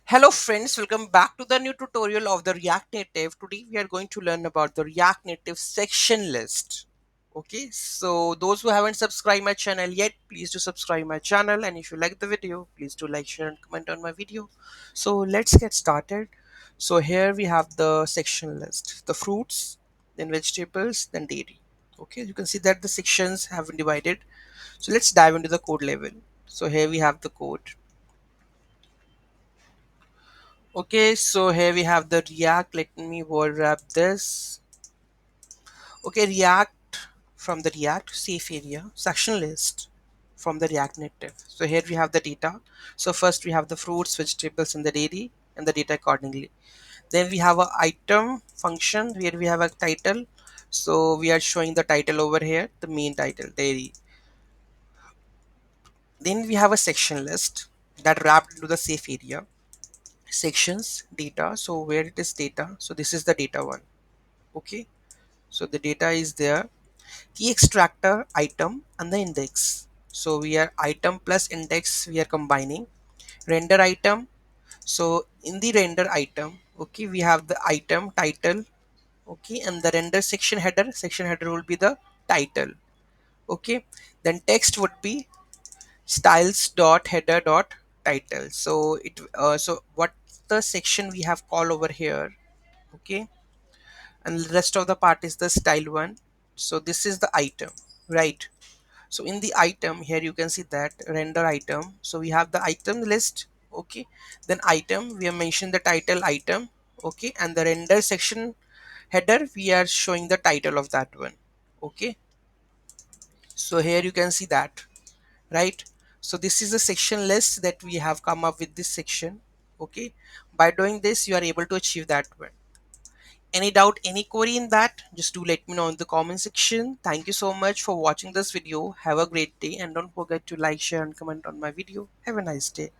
Hello friends, welcome back to the new tutorial of the React Native. Today we are going to learn about the React Native section list. Okay, so those who haven't subscribed my channel yet, please do subscribe my channel, and if you like the video, please do like, share and comment on my video. So let's get started. So here we have the section list, the fruits, then vegetables, then dairy. Okay, you can see that the sections have been divided. So let's dive into the code level. So here we have the code. Okay, so here we have the React. Let me word wrap this. Okay, React from the React safe area section list from the React Native. So here we have the data. So first we have the fruits, vegetables, and the dairy, and the data accordingly. Then we have a item function where we have a title. So we are showing the title over here, the main title, dairy. Then we have a section list that wrapped into the safe area. Sections, data. So where it is data. So this is the data one. Okay, so the data is there, key extractor, item, and the index. So we are item plus index, we are combining. Render item, so in the render item, okay, we have the item title, okay, and the render section header will be the title. Okay, then text would be styles dot header dot title. So so what the section we have call over here. Okay, and the rest of the part is the style one. So this is the item, right? So in the item here you can see that render item, so we have the item list. Okay, then item, we have mentioned the title item. Okay, and the render section header, we are showing the title of that one. Okay, so here you can see that, right? So this is a section list that we have come up with this section. Okay, by doing this you are able to achieve that one. Any doubt, any query in that, just do let me know in the comment section. Thank you so much for watching this video. Have a great day and don't forget to like, share and comment on my video. Have a nice day.